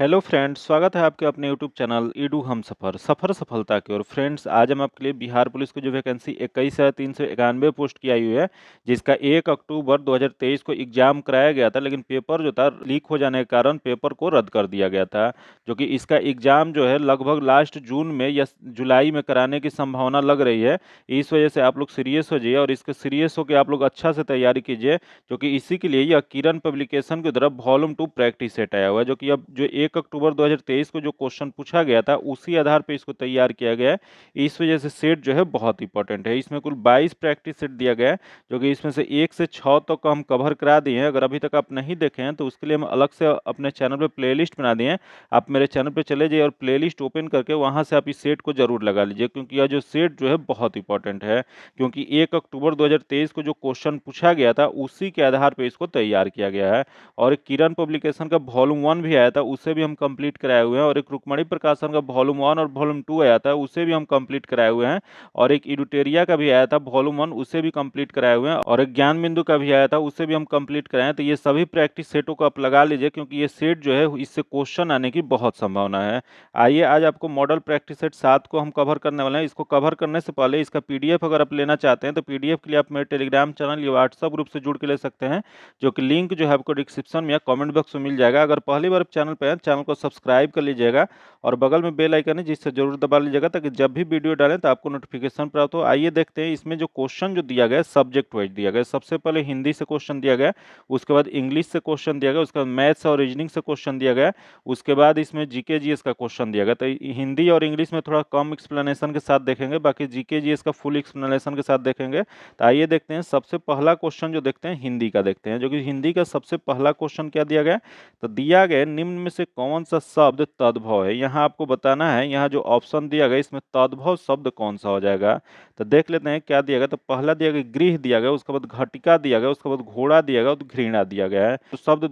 Hello friends, स्वागत है आपके अपने यूट्यूब चैनल ईडू हम सफ़र सफ़र सफलता की ओर। फ्रेंड्स, आज हम आपके लिए बिहार पुलिस की जो वैकेंसी 21,391 पोस्ट की आई हुई है, जिसका 1 अक्टूबर 2023 को एग्जाम कराया गया था, लेकिन पेपर जो था लीक हो जाने के कारण पेपर को रद्द कर दिया गया था। जो कि इसका एग्जाम जो है लगभग लास्ट जून में या जुलाई में कराने की संभावना लग रही है। इस वजह से आप लोग सीरियस हो जाइए और इसके सीरियस होकर आप लोग अच्छा से तैयारी कीजिए, क्योंकि इसी के लिए यह किरण पब्लिकेशन की तरफ वॉल्यूम 2 प्रैक्टिस सेट आया हुआ है, जो कि अब जो 1 अक्टूबर 2023 को जो क्वेश्चन पूछा गया था उसी आधार पे इसको तैयार किया गया है। इस वजह से सेट जो है बहुत इंपॉर्टेंट है। इसमें कुल 22 प्रैक्टिस सेट दिया गया है, जो कि इसमें से 1 से 6 तक हम कवर करा दिए हैं। अगर अभी तक आप नहीं देखे हैं तो उसके लिए हम अलग से अपने चैनल पे प्लेलिस्ट बना दिए हैं। आप मेरे चैनल पे चले जाइए और प्लेलिस्ट ओपन करके वहां से आप इस सेट को जरूर लगा लीजिए, क्योंकि यह जो सेट जो है बहुत इंपॉर्टेंट है। क्योंकि 1 अक्टूबर 2023 को जो क्वेश्चन पूछा गया था उसी के आधार पर इसको तैयार किया गया है। और एक किरण पब्लिकेशन का वॉल्यूम 1 भी आया था, उसे भी हम कंप्लीट कराए हुए हैं। और एक रुक्मणी प्रकाशन का वॉल्यूम 1 और वॉल्यूम 2 आया था, उसे भी हम कंप्लीट कराए हुए हैं। और एक इडुटेरिया का भी आया था वॉल्यूम 1, उसे भी कंप्लीट कराए हुए हैं। और एक ज्ञान बिंदु का भी आया था, उसे भी हम कंप्लीट कराए हैं। तो ये सभी प्रैक्टिस सेटों को आप लगा लीजिए, क्योंकि ये सेट जो है इससे क्वेश्चन आने की बहुत संभावना है। आइए आज आपको मॉडल प्रैक्टिस सेट 7 को हम कवर करने वाले हैं। इसको कवर करने से पहले इसका पीडीएफ अगर आप लेना चाहते हैं तो पीडीएफ के लिए आप मेरे टेलीग्राम चैनल या व्हाट्सएप ग्रुप से जुड़ के ले सकते हैं, जो कि लिंक जो है आपको डिस्क्रिप्शन में या कमेंट बॉक्स में मिल जाएगा। अगर पहली बार चैनल पर हैं, चैनल को सब्सक्राइब कर लीजिएगा और बगल में बेल आइकन है जिससे जरूर दबा लीजिएगा, ताकि जब भी वीडियो डालें तो आपको नोटिफिकेशन प्राप्त हो। आइए देखते हैं इसमें जो क्वेश्चन जो दिया गया है सब्जेक्ट वाइज दिया गया है। सबसे पहले हिंदी से क्वेश्चन दिया गया है, उसके बाद इंग्लिश से क्वेश्चन दिया गया, उसके बाद मैथ्स और रीजनिंग से क्वेश्चन दिया गया, उसके बाद इसमें जीके जीएस का क्वेश्चन दिया गया। तो हिंदी और इंग्लिश में थोड़ा कम एक्सप्लेनेशन के साथ देखेंगे, बाकी जीके जीएस का फुल एक्सप्लेनेशन के साथ देखेंगे। तो आइए देखते हैं सबसे पहला क्वेश्चन जो देखते हैं हिंदी का देखते हैं, जो कि हिंदी का सबसे पहला क्वेश्चन क्या दिया गया है। तो दिया गया निम्न में से कौन सा शब्द तद्भव है। यहाँ आपको बताना है, यहाँ जो ऑप्शन दिया गया इसमें तद्भव शब्द कौन सा हो जाएगा। तो देख लेते हैं क्या दिया गया। तो पहला दिया गया गृह दिया गया, उसके बाद घटिका दिया गया, उसके बाद घोड़ा दिया गया और घृणा दिया गया है। तो शब्द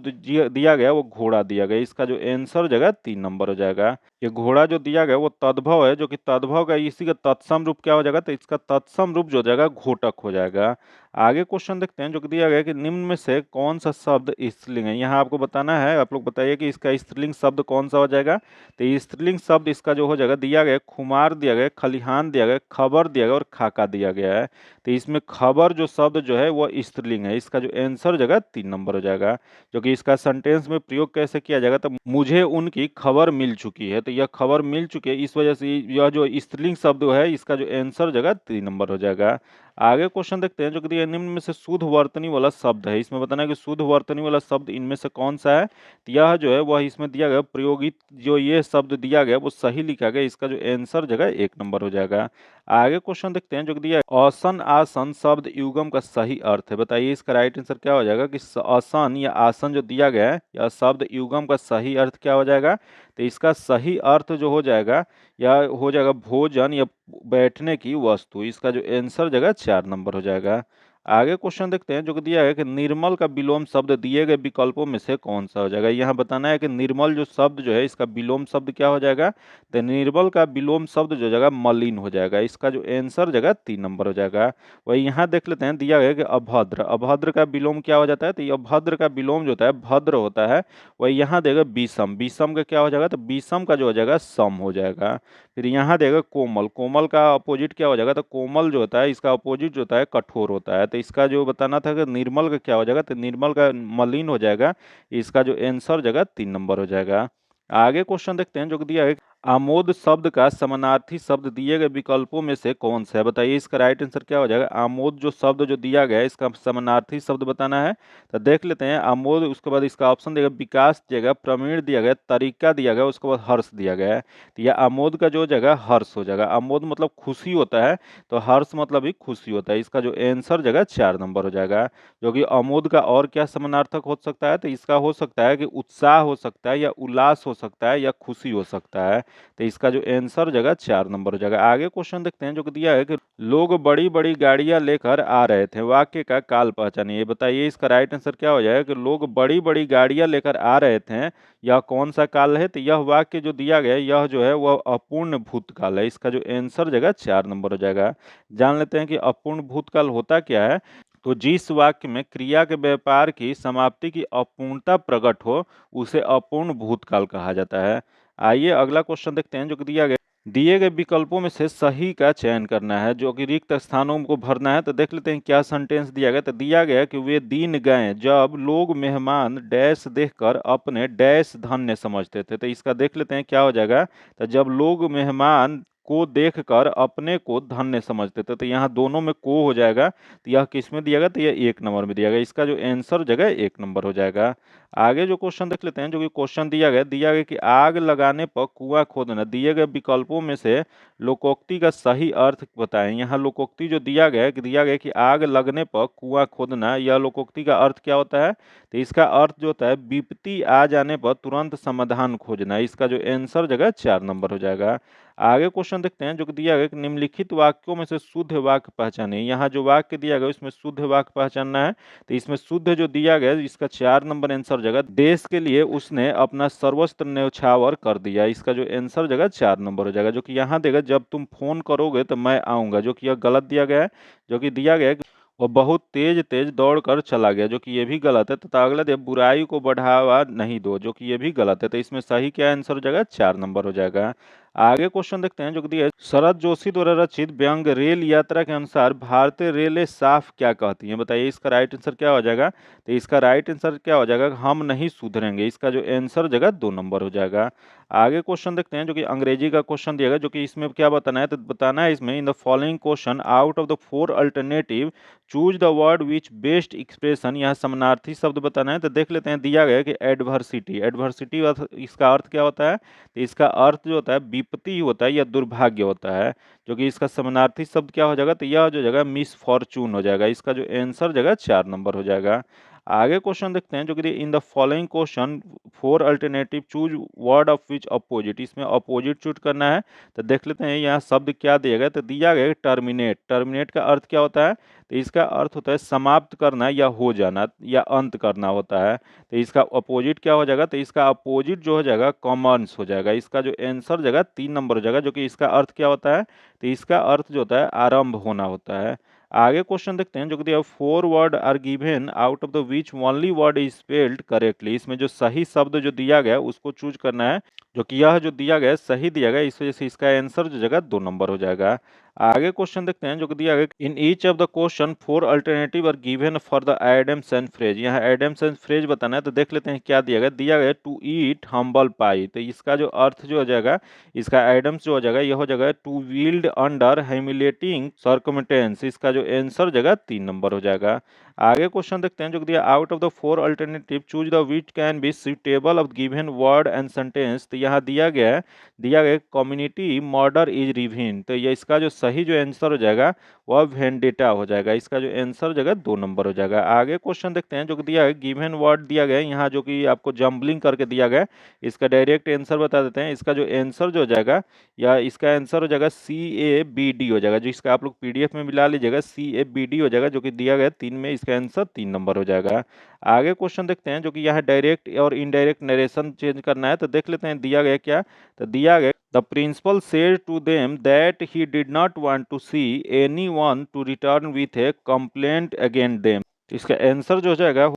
दिया गया वो घोड़ा दिया गया। इसका जो आंसर हो जाएगा 3 नंबर हो जाएगा। ये घोड़ा जो दिया गया वो तद्भव है, जो कि तद्भव का इसी का तत्सम रूप क्या हो जाएगा। तो इसका तत्सम रूप जो हो जाएगा घोटक हो जाएगा। आगे क्वेश्चन देखते हैं, जो कि दिया गया है कि निम्न में से कौन सा शब्द स्त्रीलिंग है। यहाँ आपको बताना है, आप लोग बताइए कि इसका स्त्रीलिंग शब्द कौन सा हो जाएगा। तो स्त्रीलिंग शब्द इसका जो हो जाएगा दिया गया खुमार दिया गया, खलिहान दिया गया, खबर दिया गया और खाका दिया गया है। तो इसमें खबर जो शब्द जो है वो स्त्रीलिंग है। इसका जो आंसर हो जाएगा 3 नंबर हो जाएगा। जो कि इसका सेंटेंस में प्रयोग कैसे किया जाएगा। तो मुझे उनकी खबर मिल चुकी है, तो यह खबर मिल चुकी है, इस वजह से यह जो स्त्रीलिंग शब्द है इसका जो आंसर हो जाएगा 3 नंबर हो जाएगा। आगे क्वेश्चन देखते हैं, जो कि दिया है, निम्न में से शुद्ध वर्तनी वाला शब्द है। इसमें बताना है कि शुद्ध वर्तनी वाला शब्द इनमें से कौन सा है। तो यह जो है वह इसमें दिया गया प्रयोगित जो ये शब्द दिया गया वो सही लिखा गया। इसका जो आंसर जगह 1 नंबर हो जाएगा। आगे क्वेश्चन देखते हैं, जो कि दिया है आसन आसन शब्द युगम का सही अर्थ है। बताइए इसका राइट आंसर क्या हो जाएगा कि आसन या आसन जो दिया गया है या शब्द युगम का सही अर्थ क्या हो जाएगा। तो इसका सही अर्थ जो हो जाएगा या हो जाएगा भोजन या बैठने की वस्तु। इसका जो आंसर जगह 4 नंबर हो जाएगा। आगे क्वेश्चन देखते हैं, जो कि दिया है कि निर्मल का विलोम शब्द दिए गए विकल्पों में से कौन सा हो जाएगा। यहाँ बताना है कि निर्मल जो शब्द जो है इसका विलोम शब्द क्या हो जाएगा। तो निर्मल का विलोम शब्द जो जगह मलिन हो जाएगा। इसका जो आंसर जगह 3 नंबर हो जाएगा। वही यहाँ देख लेते हैं, दिया गया कि अभद्र, अभद्र का विलोम क्या हो जाता है। तो ये अभद्र का विलोम जो होता है भद्र होता है। वही यहाँ देगा विषम, विषम का क्या हो जाएगा। तो विषम का जो हो जाएगा सम हो जाएगा। फिर यहाँ देगा कोमल, कोमल का अपोजिट क्या हो जाएगा। तो कोमल जो होता है इसका अपोजिट जो होता है कठोर होता है। तो इसका जो बताना था कि निर्मल का क्या हो जाएगा। तो निर्मल का मलिन हो जाएगा। इसका जो आंसर जगह 3 नंबर हो जाएगा। आगे क्वेश्चन देखते हैं, जो कि दिया है आमोद शब्द का समानार्थी शब्द दिए गए विकल्पों में से कौन सा है। बताइए इसका राइट आंसर क्या हो जाएगा। आमोद जो शब्द जो दिया गया है इसका समानार्थी शब्द बताना है। तो देख लेते हैं आमोद, उसके बाद इसका ऑप्शन दिया गया विकास दिया गया, प्रवीण दिया गया, तरीका दिया गया, उसके बाद हर्ष दिया गया है। तो यह आमोद का जो जगह हर्ष हो जाएगा। आमोद मतलब खुशी होता है, तो हर्ष मतलब भी खुशी होता है। इसका जो आंसर जगह 4 नंबर हो जाएगा। जो कि आमोद का और क्या समानार्थक हो सकता है। तो इसका हो सकता है कि उत्साह हो सकता है या उल्लास हो सकता है या खुशी हो सकता है। तो इसका जो आंसर जगह 4 नंबर हो जाएगा। आगे क्वेश्चन देखते हैं, जो कि दिया है कि लोग बड़ी बड़ी गाड़ियां लेकर आ रहे थे, वाक्य का काल पहचानिए। बताइए इसका राइट आंसर क्या हो जाएगा कि लोग बड़ी बड़ी गाड़ियां लेकर आ रहे थे, यह कौन सा काल है। तो यह वाक्य जो दिया गया यह जो है वह अपूर्ण भूतकाल है। इसका जो आंसर जगह 4 नंबर हो जाएगा। जान लेते हैं कि अपूर्ण भूतकाल होता क्या है। तो जिस वाक्य में क्रिया के व्यापार की समाप्ति की अपूर्णता प्रकट हो उसे अपूर्ण भूतकाल कहा जाता है। आइए अगला क्वेश्चन देखते हैं जो कि दिए गए विकल्पों में से सही का चयन करना है जो कि रिक्त स्थानों को भरना है। तो देख लेते हैं क्या सेंटेंस दिया गया। तो दिया गया कि वे दिन गए जब लोग मेहमान डैश देखकर अपने डैश धन्य समझते थे। तो इसका देख लेते हैं क्या हो जाएगा। तो जब लोग मेहमान को देखकर अपने को धन्य समझते थे। तो यहाँ दोनों में को हो जाएगा। तो यह किस में दिया गया। तो यह 1 नंबर में दिया गया। इसका जो आंसर जगह 1 नंबर हो जाएगा। आगे जो क्वेश्चन देख लेते हैं जो कि क्वेश्चन दिया गया कि आग लगाने पर कुआं खोदना। दिए गए विकल्पों में से लोकोक्ति का सही अर्थ बताएं। यहाँ लोकोक्ति जो दिया गया कि आग लगने पर कुआं खोदना। यह लोकोक्ति का अर्थ क्या होता है। तो इसका अर्थ जो होता है विपत्ति आ जाने पर तुरंत समाधान खोजना। इसका जो आंसर जगह 4 नंबर हो जाएगा। आगे क्वेश्चन देखते हैं जो कि दिया गया कि निम्नलिखित वाक्यों में से शुद्ध वाक्य पहचाने। यहाँ जो वाक्य दिया गया उसमें शुद्ध वाक्य पहचानना है। तो इसमें शुद्ध जो दिया गया इसका 4 नंबर आंसर जगह देश के लिए उसने अपना सर्वस्त्र न्यौछावर कर दिया। इसका जो आंसर जगह 4 नंबर हो जाएगा। जो कि यहाँ देगा जब तुम फोन करोगे तो मैं आऊंगा। जो कि यह गलत दिया गया है। जो कि दिया गया है कि वो बहुत तेज तेज दौड़कर चला गया। जो कि ये भी गलत है। तथा अगला दे बुराई को बढ़ावा नहीं दो। जो कि ये भी गलत है। तो इसमें सही क्या आंसर हो जाएगा 4 नंबर हो जाएगा। आगे क्वेश्चन देखते हैं जो कि दिया है शरद जोशी द्वारा रचित व्यंग रेल यात्रा के अनुसार भारतीय रेलें साफ क्या कहती हैं। बताइए इसका राइट आंसर क्या हो जाएगा। तो इसका राइट आंसर क्या हो जाएगा हम नहीं सुधरेंगे। इसका जो आंसर जगह 2 नंबर हो जाएगा। आगे क्वेश्चन देखते हैं जो कि अंग्रेजी का क्वेश्चन दिया गया। जो कि इसमें क्या बताना है। तो बताना है इसमें in the following question out of the 4 alternative choose the word which best expression. यहाँ समानार्थी शब्द बताना है। तो देख लेते हैं दिया गया कि एडवर्सिटी। एडवर्सिटी इसका अर्थ क्या होता है। तो इसका अर्थ जो होता है विपत्ति होता है या दुर्भाग्य होता है। जो कि इसका समानार्थी शब्द क्या हो जाएगा। तो यह जो जगह मिसफॉर्चून हो जाएगा। इसका जो आंसर जगह 4 नंबर हो जाएगा। आगे क्वेश्चन देखते हैं जो कि in the following question 4 alternative choose word of which opposite. इसमें अपोजिट चूज करना है। तो देख लेते हैं यहाँ शब्द क्या दिया गया। तो दिया गया टर्मिनेट। टर्मिनेट का अर्थ क्या होता है। तो इसका अर्थ होता है समाप्त करना या हो जाना या अंत करना होता है। तो इसका अपोजिट क्या हो जाएगा। तो इसका अपोजिट जो हो जाएगा कॉमन्स हो जाएगा। इसका जो आंसर जगह 3 नंबर हो जाएगा। जो कि इसका अर्थ क्या होता है। तो इसका अर्थ जो होता है आरंभ होना होता है। आगे क्वेश्चन देखते हैं जो कि दिया 4 word are given out of the which only word is spelled correctly. इसमें जो सही शब्द जो दिया गया उसको चूज करना है। जो कि यह जो दिया गया है सही दिया गया इस वजह से इसका आंसर जो जगह 2 नंबर हो जाएगा। आगे क्वेश्चन देखते हैं जो कि दिया गया in each of the question 4 alternative are given for the idioms and phrase. यहाँ एडम्स एंड फ्रेज बताना है। तो देख लेते हैं क्या दिया गया। दिया गया टू ईट हम्बल पाई। तो इसका जो अर्थ जो हो जाएगा इसका एडम्स जो हो जाएगा यह हो जाएगा to wilt under humiliating circumstance. इसका जो आंसर जगह 3 नंबर हो जाएगा। आगे क्वेश्चन देखते हैं जो कि दिया out of the 4 alternative choose the which can be suitable of given word and sentence. तो यहाँ दिया गया कम्युनिटी मर्डर इज रिवीन। तो ये इसका जो सही जो आंसर हो जाएगा वह वेंडेटा हो जाएगा। इसका जो आंसर जगह 2 नंबर हो जाएगा। आगे क्वेश्चन देखते हैं जो कि दिया है गिवन वर्ड दिया गया यहाँ जो कि आपको जम्बलिंग करके दिया गया। इसका डायरेक्ट आंसर बता देते हैं। इसका जो आंसर जो हो जाएगा या इसका आंसर हो जाएगा CABD हो जाएगा। जो इसका आप लोग PDF में मिला लीजिएगा CABD हो जाएगा। जो कि दिया गया 3 में इसका आंसर 3 नंबर हो जाएगा। आगे क्वेश्चन देखते हैं जो कि यहाँ डायरेक्ट और इनडायरेक्ट नरेशन चेंज करना है। तो देख लेते हैं दिया गया क्या। तो दिया गया the principal said to them that he did not want to see anyone to return with a complaint against them। तो इसका आंसर जो हो जाएगा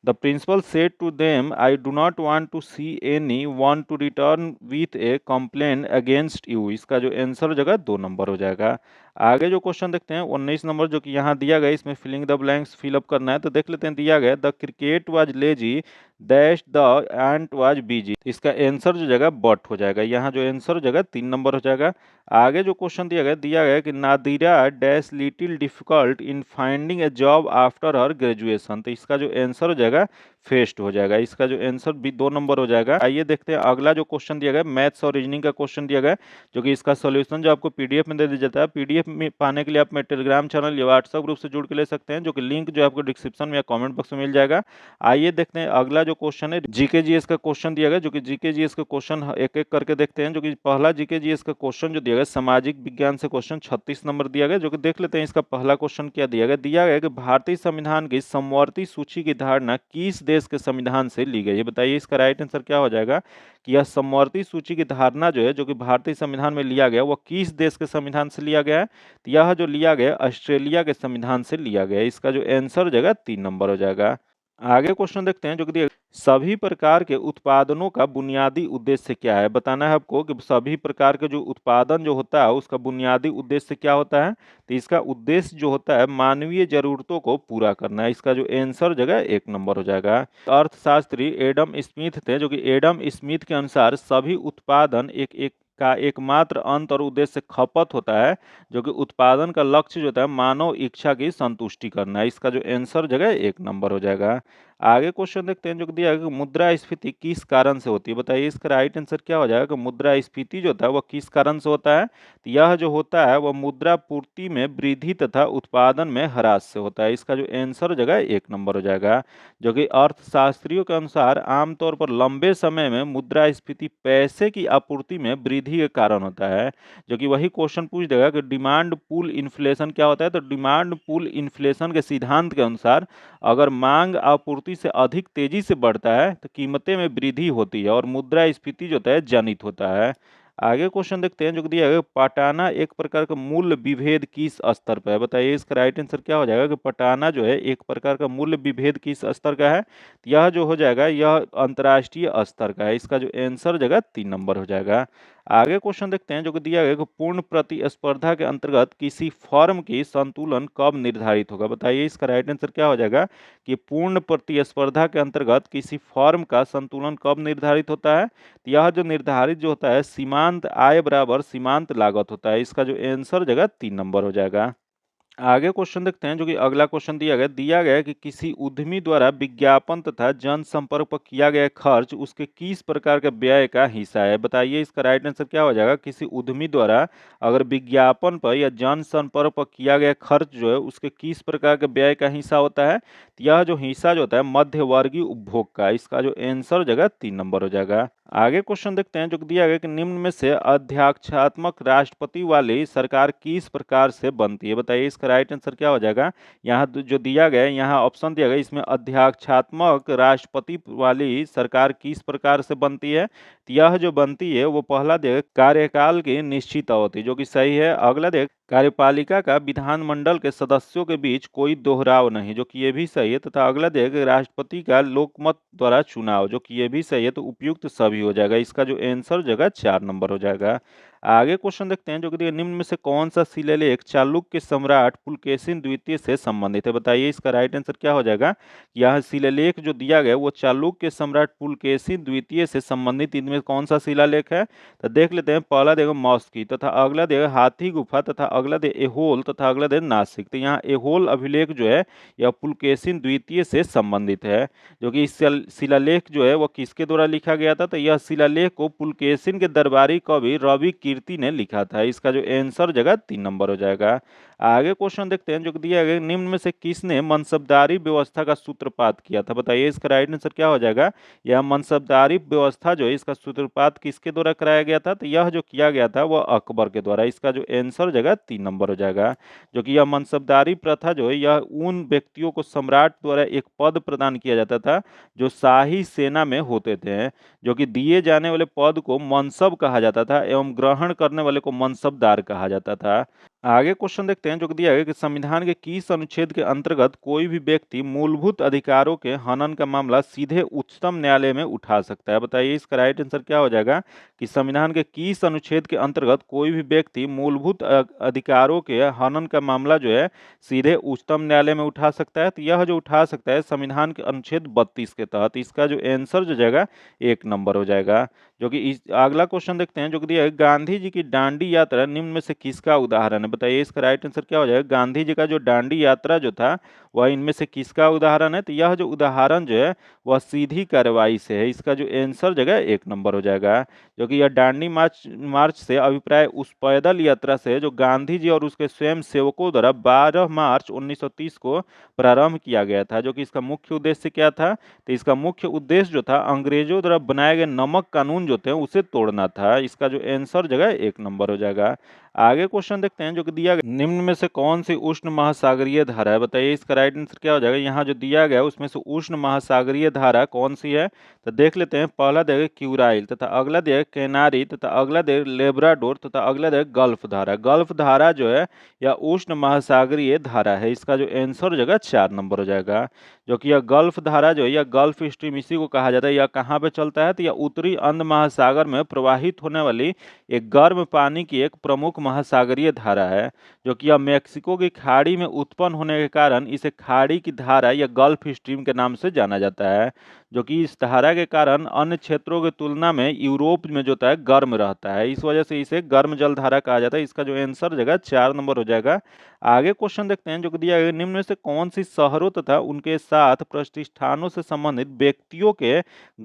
the principal said to them I do not want to see anyone to return with a complaint against you। इसका जो answer हो जाएगा 2 number हो जाएगा। आगे जो क्वेश्चन देखते हैं 19 नंबर जो कि यहाँ दिया गया इसमें फिलिंग द ब्लैंक्स फिलअप करना है। तो देख लेते हैं दिया गया the cricket was lazy dash the ant was busy. इसका आंसर जो जगह बट हो जाएगा। यहाँ जो आंसर हो जाएगा 3 नंबर हो जाएगा। आगे जो क्वेश्चन दिया गया कि Nadira dash little difficult in finding A job after her graduation. तो इसका जो आंसर हो जाएगा फेस्ट हो जाएगा। इसका जो आंसर भी 2 नंबर हो जाएगा। आइए देखते हैं अगला जो क्वेश्चन दिया गया मैथ्स और रीजनिंग का क्वेश्चन दिया गया जो कि इसका सोल्यूशन जो आपको PDF में दे दिया जाता है। PDF में पाने के लिए आप मेरे टेलीग्राम चैनल या व्हाट्सएप ग्रुप से जुड़ के ले सकते हैं। जो कि लिंक जो आपको डिस्क्रिप्शन में या कमेंट बॉक्स में मिल जाएगा। आइए देखते हैं अगला जो क्वेश्चन है GK GS का क्वेश्चन दिया गया। जो कि GK GS का क्वेश्चन एक एक करके देखते हैं। जो कि पहला GK GS का क्वेश्चन जो दिया गया सामाजिक विज्ञान से क्वेश्चन 36 नंबर दिया गया। जो कि देख लेते हैं इसका पहला क्वेश्चन क्या दिया गया। दिया गया कि भारतीय संविधान की समवर्ती सूची की धारणा किस देश के संविधान से ली गई है? बताइए इसका राइट आंसर क्या हो जाएगा कि यह समवर्ती सूची की धारणा जो है, जो कि भारतीय संविधान में लिया गया, वह किस देश के संविधान से लिया गया है? तो यह जो लिया गया ऑस्ट्रेलिया के संविधान से लिया गया है। इसका जो आंसर हो जाएगा 3 नंबर हो जाएगा। आगे क्वेश्चन देखते हैं जो कि दिया सभी प्रकार के उत्पादनों का बुनियादी उद्देश्य क्या है? बताना है आपको कि सभी प्रकार के जो उत्पादन जो होता है उसका बुनियादी उद्देश्य क्या होता है? तो इसका उद्देश्य जो होता है मानवीय जरूरतों को पूरा करना है। इसका जो आंसर जगह 1 नंबर हो जाएगा। अर्थशास्त्री एडम स्मिथ थे, जो कि एडम स्मिथ के अनुसार सभी उत्पादन एक एक का एकमात्र अंत और उद्देश्य खपत होता है, जो कि उत्पादन का लक्ष्य जो होता है मानव इच्छा की संतुष्टि करना है। इसका जो आंसर जगह 1 नंबर हो जाएगा। आगे क्वेश्चन देखते हैं जो कि दिया है कि मुद्रास्फीति किस कारण से होती है? बताइए इसका राइट आंसर क्या हो जाएगा कि मुद्रास्फीति जो होता है वह किस कारण से होता है? तो यह जो होता है वह मुद्रा पूर्ति में वृद्धि तथा उत्पादन में ह्रास से होता है। इसका जो आंसर जगह 1 नंबर हो जाएगा। जो कि अर्थशास्त्रियों के अनुसार आमतौर पर लंबे समय में मुद्रास्फीति पैसे की आपूर्ति में वृद्धि के कारण होता है। जो कि वही क्वेश्चन पूछ देगा कि डिमांड पुल इन्फ्लेशन क्या होता है? तो डिमांड पुल इन्फ्लेशन के सिद्धांत के अनुसार अगर मांग आपूर्ति से अधिक तेजी से बढ़ता है तो कीमतें में वृद्धि होती है और मुद्रास्फीति जो होता है जनित होता है। आगे क्वेश्चन देखते हैं जो कि दिया है पटाना एक प्रकार का मूल्य विभेद किस स्तर पर है? बताइए इसका राइट आंसर क्या हो जाएगा कि पटाना जो है एक प्रकार का मूल्य विभेद किस स्तर का है? तो यह जो हो जाएगा यह अंतर्राष्ट्रीय स्तर का है। इसका जो आंसर जगह 3 नंबर हो जाएगा। आगे क्वेश्चन देखते हैं जो कि दिया गया कि पूर्ण प्रतिस्पर्धा के अंतर्गत किसी फर्म की संतुलन कब निर्धारित होगा? बताइए इसका राइट आंसर क्या हो जाएगा कि पूर्ण प्रतिस्पर्धा के अंतर्गत किसी फर्म का संतुलन कब निर्धारित होता है? तो यह जो निर्धारित जो होता है सीमांत आय बराबर सीमांत लागत होता है। इसका जो आंसर जगह 3 नंबर हो जाएगा। आगे क्वेश्चन देखते हैं जो कि अगला क्वेश्चन दिया गया है कि किसी उद्यमी द्वारा विज्ञापन तथा जनसंपर्क पर किया गया खर्च उसके किस प्रकार के व्यय का हिस्सा है? बताइए इसका राइट आंसर क्या हो जाएगा। किसी उद्यमी द्वारा अगर विज्ञापन पर या जनसंपर्क पर किया गया खर्च जो है उसके किस प्रकार के व्यय का हिस्सा होता है? तो यह जो हिस्सा जो होता है मध्यवर्गीय उपभोग का। इसका जो आंसर जगह 3 नंबर हो जाएगा। आगे क्वेश्चन देखते हैं जो कि दिया गया कि निम्न में से अध्यक्षात्मक राष्ट्रपति वाली सरकार किस प्रकार से बनती है? बताइए इसका राइट आंसर क्या हो जाएगा। यहाँ जो दिया गया है यहाँ ऑप्शन दिया गया इसमें अध्यक्षात्मक राष्ट्रपति वाली सरकार किस प्रकार से बनती है? तो यह जो बनती है वो पहला देख कार्यकाल की निश्चित अवधि, जो कि सही है। अगला देख कार्यपालिका का विधानमंडल के सदस्यों के बीच कोई दोहराव नहीं, जो कि ये भी सही है। तथा अगला देख राष्ट्रपति का लोकमत द्वारा चुनाव, जो कि ये भी सही है। तो उपयुक्त सभी हो जाएगा। इसका जो आंसर जगह 4 नंबर हो जाएगा। आगे क्वेश्चन देखते हैं जो कि निम्न में से कौन सा शिलालेख चालुक्य सम्राट पुलकेशिन द्वितीय से संबंधित है? बताइए इसका राइट आंसर क्या हो जाएगा। यह शिलालेख जो दिया गया वो चालुक्य सम्राट पुलकेशिन द्वितीय से संबंधित इनमें कौन सा शिलालेख है? तो देख लेते हैं। पहला देगा मॉस्की तथा अगला देगा हाथी गुफा तथा अगला दे एहोल तथा अगला दे नासिक। तो यहाँ एहोल अभिलेख जो है यह पुलकेशिन द्वितीय से संबंधित है। जो कि इस शिलालेख जो है वह किसके द्वारा लिखा गया था? तो यह शिलालेख को पुलकेशिन के दरबारी कवि रवि कीर्ति ने लिखा था। इसका जो आंसर जगह 3 नंबर हो जाएगा। आगे क्वेश्चन देखते हैं जो कि दिया गया निम्न में से किसने मनसबदारी व्यवस्था का सूत्रपात किया था? बताइए इसका राइट आंसर क्या हो जाएगा। यह मनसबदारी व्यवस्था जो है इसका सूत्रपात किसके द्वारा कराया गया था? तो यह जो किया गया था वह अकबर के द्वारा। इसका जो आंसर जगह 3 नंबर हो जाएगा। जो कि यह मनसबदारी प्रथा जो है यह उन व्यक्तियों को सम्राट द्वारा एक पद प्रदान किया जाता था जो शाही सेना में होते थे। जो कि दिए जाने वाले पद को मनसब कहा जाता था एवं ग्रहण करने वाले को मनसबदार कहा जाता था। आगे क्वेश्चन देखते हैं जो कि दिया है कि संविधान के किस अनुच्छेद के अंतर्गत कोई भी व्यक्ति मूलभूत अधिकारों के हनन का मामला सीधे उच्चतम न्यायालय में उठा सकता है? बताइए इसका राइट आंसर क्या हो जाएगा कि संविधान के किस अनुच्छेद के अंतर्गत कोई भी व्यक्ति मूलभूत अधिकारों के हनन का मामला जो है सीधे उच्चतम न्यायालय में उठा सकता है? तो यह जो उठा सकता है संविधान के अनुच्छेद 32 के तहत। इसका जो आंसर जो जाएगा 1 नंबर हो जाएगा। जो कि इस अगला क्वेश्चन देखते हैं जो कि दिया है गांधी जी की दांडी यात्रा निम्न में से किसका उदाहरण है? बताइए इसका राइट आंसर क्या हो जाएगा। गांधी जी का जो दांडी यात्रा जो था वह इनमें से किसका उदाहरण है? तो यह जो उदाहरण जो है वह सीधी कार्रवाई से है। इसका जो आंसर जगह 1 नंबर हो जाएगा। जो कि यह दांडी मार्च मार्च से अभिप्राय उस पैदल यात्रा से जो गांधी जी और उसके स्वयं सेवकों द्वारा 12 मार्च 1930 को प्रारंभ किया गया था। जो कि इसका मुख्य उद्देश्य क्या था? तो इसका मुख्य उद्देश्य जो था अंग्रेजों द्वारा बनाए गए नमक कानून जो थे उसे तोड़ना था। इसका जो आंसर जगह 1 नंबर हो जाएगा। आगे क्वेश्चन देखते हैं जो कि दिया गया, निम्न में से कौन सी उष्ण महासागरीय धारा है, बताइए इसका राइट आंसर क्या हो जाएगा। यहाँ जो दिया गया है उसमें से उष्ण महासागरीय धारा कौन सी है, तो देख लेते हैं। पहला देगा क्यूराइल, तथा अगला देगा केनारी, तथा अगला देगा लेब्राडोर, तथा अगला देगा गल्फ धारा। गल्फ धारा जो है यह उष्ण महासागरीय धारा है। इसका जो आंसर हो जाएगा 4 नंबर हो जाएगा। जो कि यह गल्फ धारा जो है यह गल्फ स्ट्रीम इसी को कहा जाता है। यह कहाँ पे चलता है, तो यह उत्तरी अंध महासागर में प्रवाहित होने वाली एक गर्म पानी की एक प्रमुख महासागरीय धारा है, जो कि यह मेक्सिको की खाड़ी में उत्पन्न होने के कारण इसे खाड़ी की धारा या गल्फ स्ट्रीम के नाम से जाना जाता है। जो कि इस धारा के कारण अन्य क्षेत्रों की तुलना में यूरोप में जो होता है गर्म रहता है, इस वजह से इसे गर्म जल धारा कहा जाता है। इसका जो आंसर हो जाएगा 4 नंबर हो जाएगा। आगे क्वेश्चन देखते हैं जो कि दिया गया, निम्न में से कौन सी शहरों तथा उनके साथ प्रतिष्ठानों से संबंधित व्यक्तियों के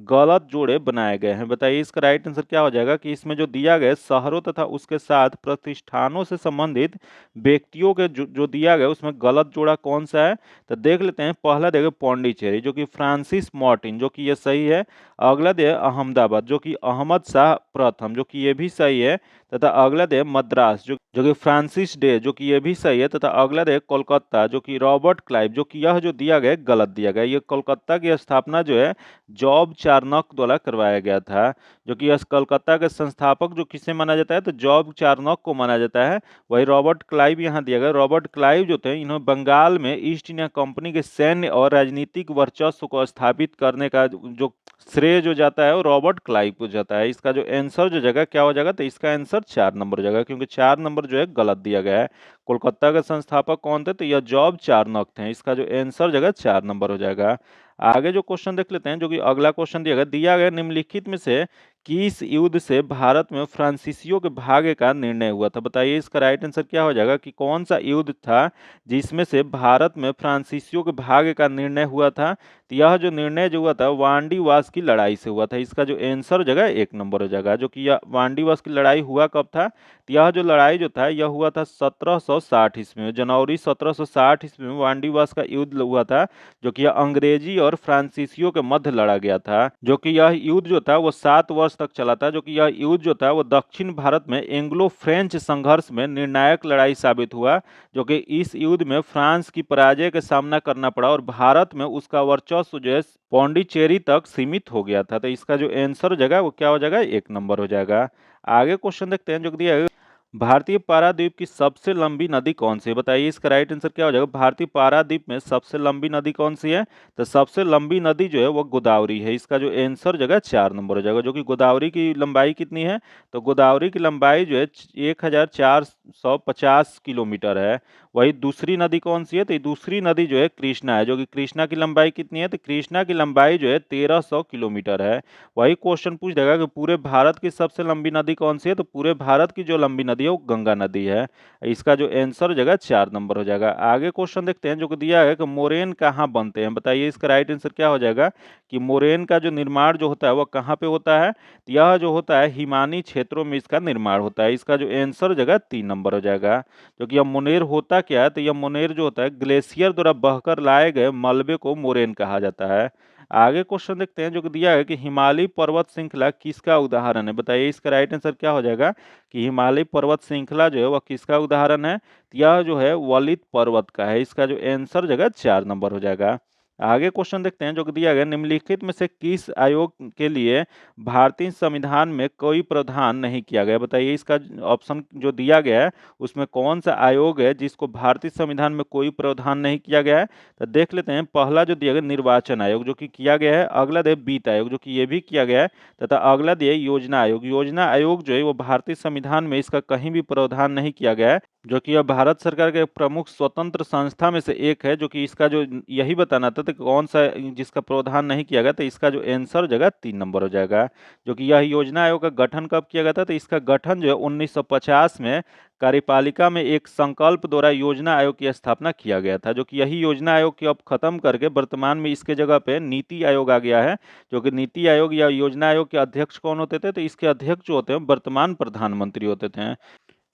गलत जोड़े बनाए गए हैं, बताइए इसका राइट आंसर क्या हो जाएगा। कि इसमें जो दिया गया शहरों तथा उसके साथ प्रतिष्ठानों से संबंधित व्यक्तियों के जो दिया गया उसमें गलत जोड़ा कौन सा है, तो देख लेते हैं। पहला देगा पौंडीचेरी, जो कि फ्रांसिस मार्टिन, जो कि ये सही है। अगला देगा अहमदाबाद, जो कि अहमद शाह प्रथम, जो कि ये भी सही है। तथा अगला देगा मद्रास, जो कि फ्रांसिस डे, जो कि ये भी सही है। तथा अगला देगा कोलकाता, जो कि रॉबर्ट क्लाइव, जो कि यह जो दिया गया गलत दिया गया। ये कोलकाता की स्थापना जो है जॉब चार्नक द्वारा करवाया गया था। जो कि यह कोलकाता के संस्थापक जो किसे माना जाता है, तो जॉब चार्नक को माना जाता है। वही रॉबर्ट क्लाइव यहाँ दिया गया। रॉबर्ट क्लाइव जो थे इन्होंने बंगाल में ईस्ट इंडिया कंपनी के सैन्य और राजनीतिक वर्चस्व को स्थापित करने का जो श्रेय जो जाता है वो रॉबर्ट क्लाइव को जाता है। इसका जो आंसर जो जगह क्या हो जाएगा, तो इसका आंसर 4 नंबर हो जाएगा, क्योंकि 4 नंबर जो है गलत दिया गया है। कोलकाता के संस्थापक कौन थे, तो यह जॉब चार्नक थे। इसका जो आंसर जगह 4 नंबर हो जाएगा। आगे जो क्वेश्चन देख लेते हैं, जो कि अगला क्वेश्चन दिया गया निम्नलिखित में से किस युद्ध से भारत में फ्रांसीसियों के भाग्य का निर्णय हुआ था, बताइए इसका राइट आंसर क्या हो जाएगा। कि कौन सा युद्ध था जिसमें से भारत में फ्रांसीसियों के भाग्य का निर्णय हुआ था, तो यह जो निर्णय जो हुआ था वांडीवास की लड़ाई से हुआ था। इसका जो आंसर हो जाएगा 1 नंबर हो जाएगा। जो कि यह वांडीवास की लड़ाई हुआ कब था, तो यह जो लड़ाई जो था यह हुआ था 1760 ईस्वी में। जनवरी 1760 ईस्वी में वांडीवास का युद्ध हुआ था, जो कि यह अंग्रेजी और फ्रांसीसियों के मध्य लड़ा गया था। जो कि यह युद्ध जो था वो 7 वर्ष तक चला था। जो कि यह युद्ध जो था वो दक्षिण भारत में एंग्लो फ्रेंच संघर्ष में निर्णायक लड़ाई साबित हुआ। जो कि इस युद्ध में फ्रांस की पराजय का सामना करना पड़ा और भारत में उसका वर्चस्व जो है पौंडीचेरी तक सीमित हो गया था। तो इसका जो आंसर हो जाएगा वो क्या हो जाएगा, 1 नंबर हो जाएगा। आगे क्वेश्चन देखते हैं जो दिया है, भारतीय पारादीप की सबसे लंबी नदी कौन सी है, बताइए इसका राइट आंसर क्या हो जाएगा। भारतीय पारादीप में सबसे लंबी नदी कौन सी है, तो सबसे लंबी नदी जो है वो गोदावरी है। इसका जो आंसर जगह 4 नंबर हो जाएगा। जो कि गोदावरी की लंबाई कितनी है, तो गोदावरी की लंबाई जो है 1450 किलोमीटर है। वही दूसरी नदी कौन सी है, तो दूसरी नदी जो है कृष्णा है। जो कि कृष्णा की लंबाई कितनी है, तो कृष्णा की लंबाई जो है 1300 किलोमीटर है। वही क्वेश्चन पूछ देगा कि पूरे भारत की सबसे लंबी नदी कौन सी है, तो पूरे भारत की जो लंबी नदी है वो गंगा नदी है। इसका जो आंसर हो जाएगा 4 नंबर हो जाएगा। आगे क्वेश्चन देखते हैं जो कि दिया है कि मोरेन कहाँ बनते हैं, बताइए इसका राइट आंसर क्या हो जाएगा। कि मोरेन का जो निर्माण जो होता है वो कहाँ पे होता है, तो यह जो होता है हिमानी क्षेत्रों में इसका निर्माण होता है। इसका जो आंसर हो जाएगा 3 नंबर हो जाएगा। जो कि यह मोनेर होता क्या है, तो यह मोनेर जो होता है ग्लेशियर द्वारा बहकर लाए गए मलबे को मोरेन कहा जाता है। आगे क्वेश्चन देखते हैं जो कि दिया है कि हिमालय पर्वत श्रृंखला किसका उदाहरण है, बताइए इसका राइट आंसर क्या हो जाएगा। कि हिमालय पर्वत श्रृंखला जो है वह किसका उदाहरण है, तो यह जो है वलित पर्वत का है। इसका जो आंसर जगह 4 नंबर हो जाएगा। आगे क्वेश्चन देखते हैं जो कि दिया गया निम्नलिखित में से किस आयोग के लिए भारतीय संविधान में कोई प्रावधान नहीं किया गया, बताइए इसका ऑप्शन जो दिया गया है उसमें कौन सा आयोग है जिसको भारतीय संविधान में कोई प्रावधान नहीं किया गया है, तो देख लेते हैं। पहला जो दिया गया निर्वाचन आयोग, जो कि किया गया है। अगला दिया वित्त आयोग, जो कि ये भी किया गया है। तथा अगला दिया योजना आयोग। योजना आयोग जो है वो भारतीय संविधान में इसका कहीं भी प्रावधान नहीं किया गया है। जो कि यह भारत सरकार के प्रमुख स्वतंत्र संस्था में से एक है। जो कि इसका जो यही बताना था तो कौन सा जिसका प्रावधान नहीं किया गया, तो इसका जो आंसर जगह 3 नंबर हो जाएगा। जो कि यह योजना आयोग का गठन कब किया गया था, तो इसका गठन जो है 1950 में कार्यपालिका में एक संकल्प द्वारा योजना आयोग की स्थापना किया गया था। जो कि यही योजना आयोग की अब खत्म करके वर्तमान में इसके जगह पे नीति आयोग आ गया है। जो कि नीति आयोग या योजना आयोग के अध्यक्ष कौन होते थे, तो इसके अध्यक्ष जो होते हैं वर्तमान प्रधानमंत्री होते थे।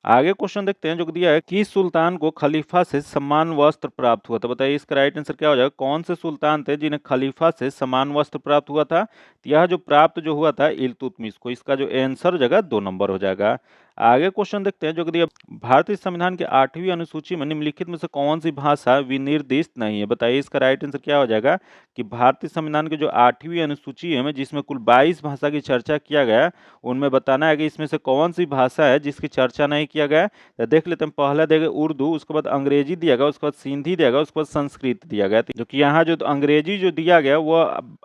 आगे क्वेश्चन देखते हैं जो कि दिया है कि सुल्तान को खलीफा से सम्मान वस्त्र प्राप्त हुआ था, बताइए इसका राइट आंसर क्या हो जाएगा। कौन से सुल्तान थे जिन्हें खलीफा से सम्मान वस्त्र प्राप्त हुआ था, तो यह जो प्राप्त जो हुआ था इल्तुतमिश को। इसका जो आंसर जगह 2 नंबर हो जाएगा। आगे क्वेश्चन देखते हैं जो कि दिया भारतीय संविधान के 8वीं अनुसूची में निम्नलिखित में से कौन सी भाषा विनिर्दिष्ट नहीं है। बताइए इसका राइट आंसर क्या हो जाएगा कि भारतीय संविधान की जो 8वीं अनुसूची है में जिसमें कुल 22 भाषा की चर्चा किया गया है, उनमें बताना है कि इसमें से कौन सी भाषा है जिसकी चर्चा नहीं किया गया है। तो देख लेते हैं, पहला देगा उर्दू, उसके बाद अंग्रेजी दिया गया, उसके बाद सिंधी दिया गया, उसके बाद संस्कृत दिया गया। जो कि यहाँ जो अंग्रेजी जो दिया गया वो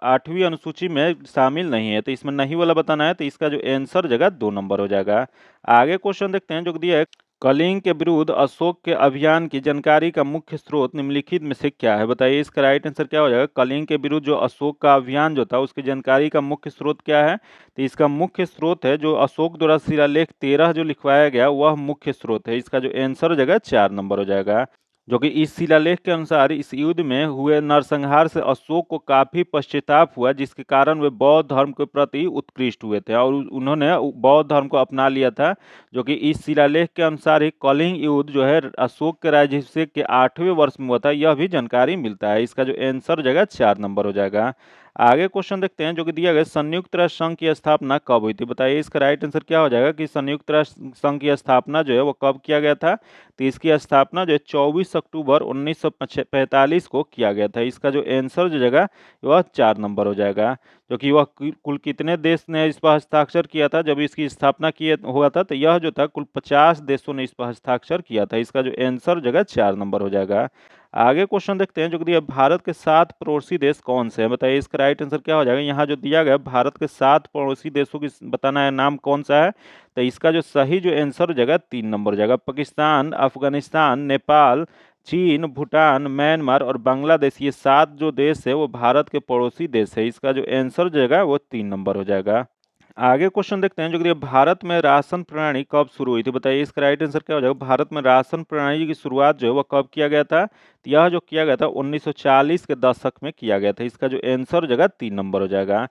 8वीं अनुसूची में शामिल नहीं है, तो इसमें नहीं वाला बताना है। तो इसका जो आंसर जगह 2 नंबर हो जाएगा। आगे क्वेश्चन देखते हैं जो दिया है कलिंग के विरुद्ध अशोक के अभियान की जानकारी का मुख्य स्रोत निम्नलिखित में से क्या है। बताइए इसका राइट आंसर क्या हो जाएगा। कलिंग के विरुद्ध जो अशोक का अभियान जो था उसकी जानकारी का मुख्य स्रोत क्या है। तो इसका मुख्य स्रोत है जो अशोक द्वारा शिलालेख 13 जो लिखवाया गया वह मुख्य स्रोत है। इसका जो आंसर हो जाएगा 4 नंबर हो जाएगा। जो कि इस शिलालेख के अनुसार इस युद्ध में हुए नरसंहार से अशोक को काफी पश्चाताप हुआ, जिसके कारण वे बौद्ध धर्म के प्रति उत्कृष्ट हुए थे और उन्होंने बौद्ध धर्म को अपना लिया था। जो कि इस शिलालेख के अनुसार ही कलिंग युद्ध जो है अशोक के राज्याभिषेक के 8वें वर्ष में हुआ था, यह भी जानकारी मिलता है। इसका जो आंसर हो जाएगा 4 नंबर हो जाएगा। आगे क्वेश्चन देखते हैं जो कि दिया गया संयुक्त राष्ट्र संघ की स्थापना कब हुई थी। बताइए इसका राइट आंसर क्या हो जाएगा कि संयुक्त राष्ट्र संघ की स्थापना जो है वो कब किया गया था। तो इसकी स्थापना जो है 24 अक्टूबर 1945 को किया गया था। इसका जो आंसर जो जाएगा वह 4 नंबर हो जाएगा। जो कि वह कुल कितने देश ने इस पर हस्ताक्षर किया था जब इसकी स्थापना किया हुआ था, तो यह जो था कुल 50 देशों ने इस पर हस्ताक्षर किया था। इसका जो आंसर जगह 4 नंबर हो जाएगा। आगे क्वेश्चन देखते हैं जो कि दिया भारत के 7 पड़ोसी देश कौन से हैं। बताइए इसका राइट आंसर क्या हो जाएगा। यहाँ जो दिया गया भारत के 7 पड़ोसी देशों की बताना है नाम कौन सा है। तो इसका जो सही जो आंसर हो जाएगा 3 नंबर हो जाएगा। पाकिस्तान, अफगानिस्तान, नेपाल, चीन, भूटान, म्यांमार और बांग्लादेश, ये 7 जो देश है वो भारत के पड़ोसी देश है। इसका जो आंसर जो जाएगा वो 3 नंबर हो जाएगा। आगे क्वेश्चन देखते हैं जो कि भारत में राशन प्रणाली कब शुरू हुई थी। बताइए इसका राइट आंसर क्या हो जाएगा। भारत में राशन प्रणाली की शुरुआत जो है वह कब किया गया था। तो यह जो किया गया था 1940 के दशक में किया गया था। इसका जो आंसर जगह 3 नंबर हो जाएगा।